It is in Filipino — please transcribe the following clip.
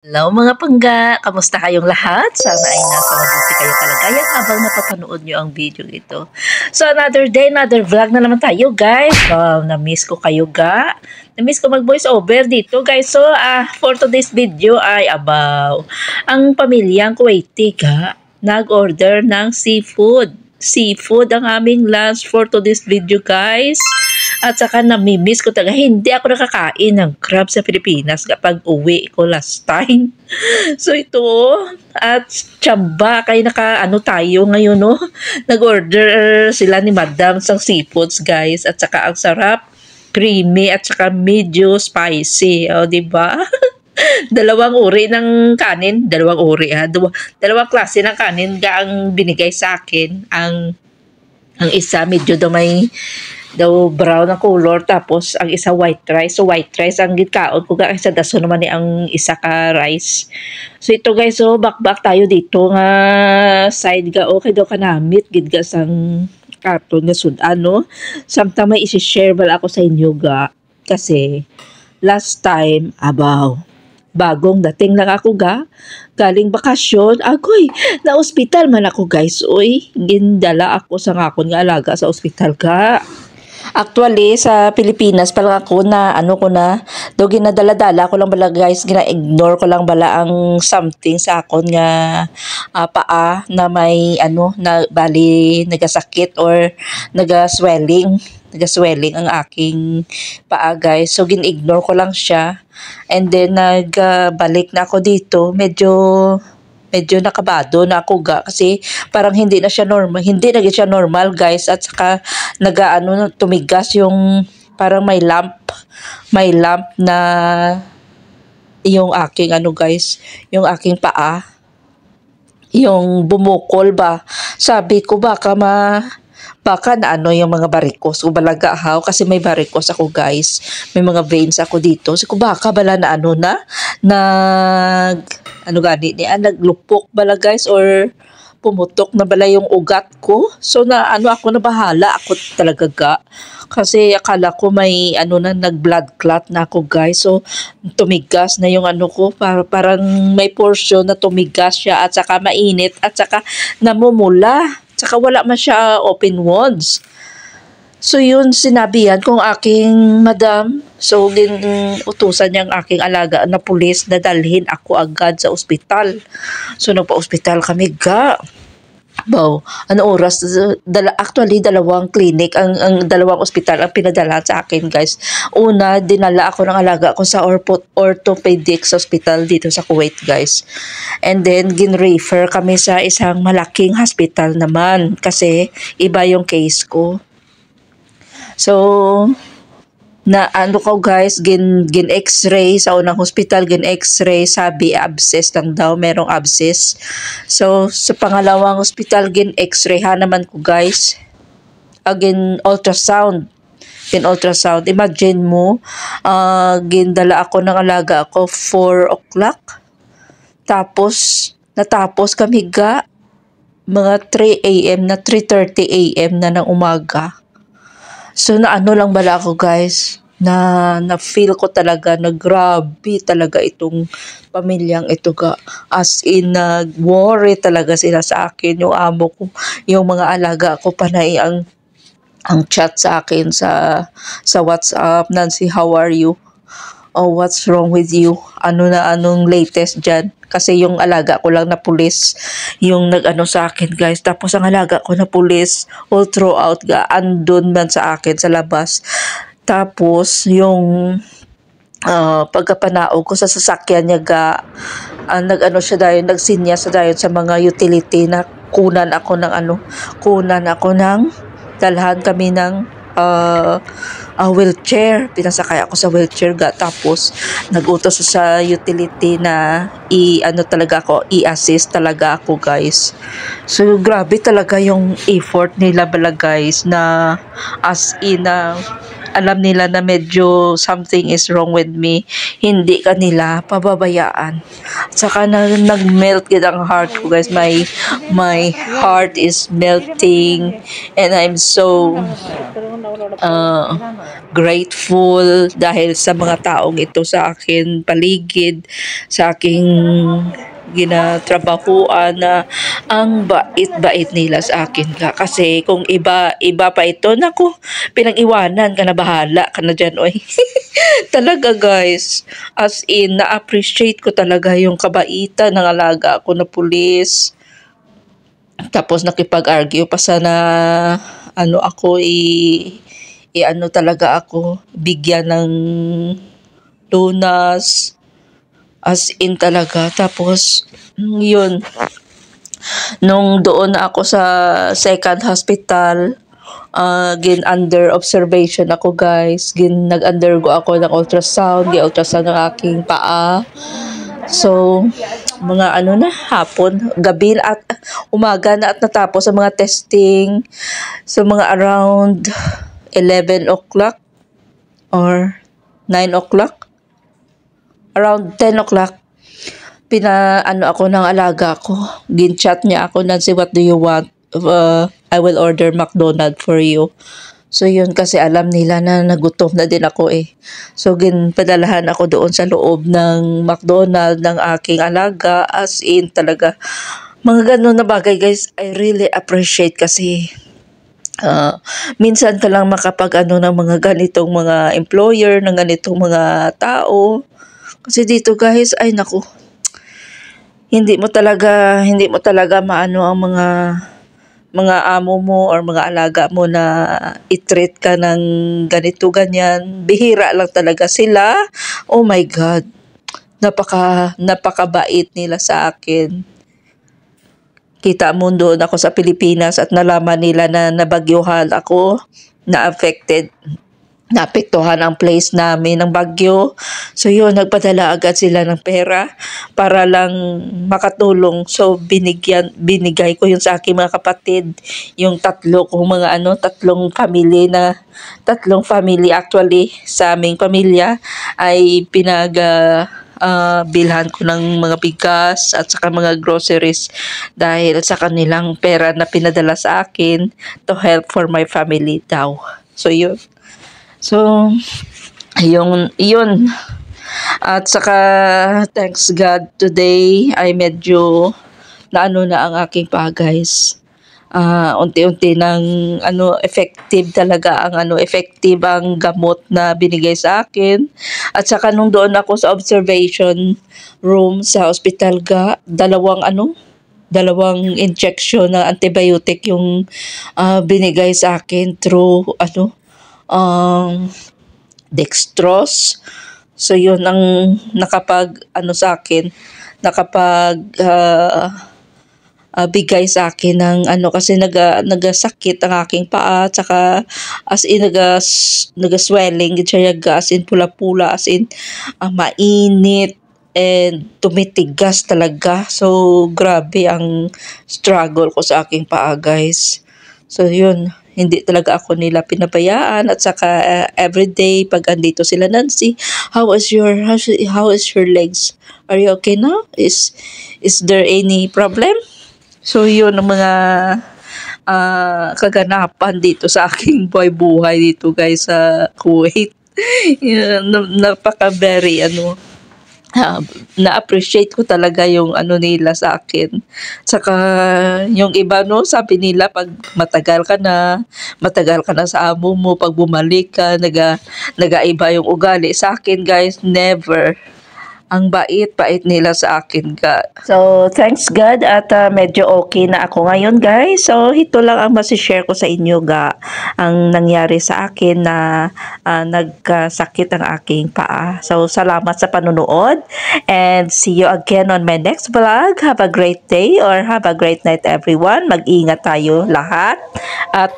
Hello mga pangga! Kamusta kayong lahat? Sana ay nasa mabuti kayong kalagayan habang napapanood nyo ang video ito. So another day, another vlog na naman tayo guys. Wow, na-miss ko kayo ga. Na-miss ko mag-voice over dito guys. So for today's video ay about ang pamilyang Kuwaiti ga. Nag-order ng seafood. Seafood ang aming lunch for today's video guys. At saka namimiss ko talaga, hindi ako nakakain ng crab sa Pilipinas kapag uwi ko last time. So ito, at tsamba, kaya tayo ngayon, no? Nag-order sila ni Madam sa seafoods, guys. At saka ang sarap, creamy, at saka medyo spicy. O, diba? Dalawang uri ng kanin, dalawang uri ha, dalawang klase ng kanin ang binigay sa akin. Ang isa medyo daw brown na color, tapos ang isa white rice. So white rice ang gitkaon ko guys, sa daso naman ni ang isa ka rice. So ito guys, so bakbak tayo dito nga side ga okay daw kanamit gid ga sang karton nga sudan no. Samtang may i-share bala ako sa inyo ga, kasi last time bagong dating lang ako ga, galing bakasyon, agoy, na ospital man ako guys, oy, gindala ako sa ngakon nga alaga sa ospital ga. Actually, sa Pilipinas pa lang ako na do ginadala-dala ko lang bala guys, gina-ignore ko lang bala ang something sa akon nga paa na may na bali nagasakit or naga-swelling ang aking paa guys. So gin-ignore ko lang siya, and then nagbalik na ako dito, medyo nakabado na ako ga, kasi parang hindi na siya normal guys. At saka tumigas yung parang may lump na yung aking guys, yung aking paa, yung bumukol ba. Sabi ko baka na yung mga varicose o balaga haw, kasi may varicose ako guys, may mga veins ako dito. So baka bala na naglupok bala guys, or pumutok na bala yung ugat ko. So ako na bahala ako talaga ga, kasi akala ko may nag-blood clot na ako guys. So tumigas na yung ko, parang may portion na tumigas siya, at saka mainit, at saka namumula, saka wala man siya open wounds. So yun, sinabihan kong aking madam. So utusan niya ang aking alaga na pulis na dalhin ako agad sa ospital. So nagpa-ospital kami ga. Wow, oras? Actually, dalawang clinic, ang dalawang ospital ang pinadala sa akin guys. Una, dinala ako ng alaga ko sa orthopedics hospital dito sa Kuwait guys. And then, gin-refer kami sa isang malaking hospital naman, kasi iba yung case ko. So, guys, gin x-ray sa unang hospital, gin x-ray, sabi abscess lang daw, merong abscess. So sa pangalawang hospital, gin x-ray ha naman ko guys, again ultrasound. Imagine mo, gindala ako ng alaga ako 4 o'clock, tapos natapos kami ga mga 3 a.m. na 3:30 a.m. na ng umaga. So lang bala ako guys, na-feel ko talaga na grabe talaga itong pamilyang ito ga. As in, nag-worry talaga sila sa akin, yung amo ko, yung mga alaga ko, panay ang chat sa akin sa WhatsApp, Nancy, how are you? Oh, what's wrong with you? Anong latest dyan? Kasi yung alaga ko lang na pulis yung sa akin guys. Tapos ang alaga ko na pulis all throughout ga, andun man sa akin sa labas. Tapos yung pagkapanao ko sa sasakyan niya ga, nagsinya sa dayon sa mga utility na kunan ako ng dalhan kami ng wheelchair. Pinasakay ako sa wheelchair ga, tapos nagutos sa utility na i-assist talaga ako guys. So grabe talaga yung effort nila bala guys, na as in alam nila na medyo something is wrong with me, hindi kanila pababayaan. Saka nag-melt gid ang heart ko guys, my heart is melting, and I'm so grateful dahil sa mga taong ito sa akin paligid, sa aking ginatrabahuan na ang bait-bait nila sa akin ka. Kasi kung iba pa ito, naku, pinag-iwanan ka na, bahala ka na dyan, oy. Talaga guys, as in, na-appreciate ko talaga yung kabaitan ng alaga ko na pulis. Tapos nakipag-argue pa sana ako ano talaga ako bigyan ng lunas, as in talaga. Tapos yun, nung doon na ako sa second hospital, gin under observation ako guys, nag-undergo ako ng ultrasound, gi-ultrasound ng aking paa. So, mga hapon, gabi na at umaga na at natapos ang mga testing. So, mga around 11 o'clock or 9 o'clock. Around 10 o'clock, ako ng alaga ko. Gin-chat niya ako, Nancy, what do you want? I will order McDonald's for you. So yun, kasi alam nila na nagutom na din ako eh. So ginpadalahan ako doon sa loob ng McDonald's ng aking alaga, as in talaga. Mga ganun na bagay guys, I really appreciate kasi minsan ka lang makapag ng mga ganitong mga employer, ng ganitong mga tao. Kasi dito guys, ay naku, hindi mo talaga maano ang mga amo mo or mga alaga mo na i-treat ka ng ganito ganyan. Bihira lang talaga sila. Oh my God, napakabait nila sa akin. Kita mo, doon ako sa Pilipinas at nalaman nila na nabagyuhan ako, naapektuhan ang place namin ng bagyo. So yun, nagpadala agad sila ng pera para lang makatulong. So binigay ko yun sa aking mga kapatid, yung tatlong family actually sa aming pamilya ay bilhan ko ng mga bigas at saka mga groceries dahil sa kanilang pera na pinadala sa akin to help for my family daw. So yun. So, yun. At saka, thanks God, today ay medyo na ang aking paa guys. Unti-unti ng effective talaga effective ang gamot na binigay sa akin. At saka nung doon ako sa observation room sa hospital dalawang injection ng antibiotic yung binigay sa akin through dextrose. So yun ang sa akin, bigay sa akin ng kasi nagasakit ang aking paa, tsaka as in naga-swelling siya, as in pula-pula, as in mainit and tumitigas talaga. So grabe ang struggle ko sa aking paa guys. So yun, hindi talaga ako nila pinabayaan. At saka everyday pag andito sila, Nancy, how is your legs? Are you okay now? Is there any problem? So yun ang mga kaganapan dito sa aking buhay dito guys sa Kuwait. Napaka-very na-appreciate ko talaga yung nila sa akin. Saka yung iba sabi nila pag matagal ka na sa amo mo, pag bumalik ka, nagaiba yung ugali. Sa akin guys, never. Ang bait-bait nila sa akin So, thanks God at medyo okay na ako ngayon guys. So, ito lang ang masishare ko sa inyo ang nangyari sa akin na nagkasakit ang aking paa. So, salamat sa panunood and see you again on my next vlog. Have a great day or have a great night everyone. Mag-ingat tayo lahat. At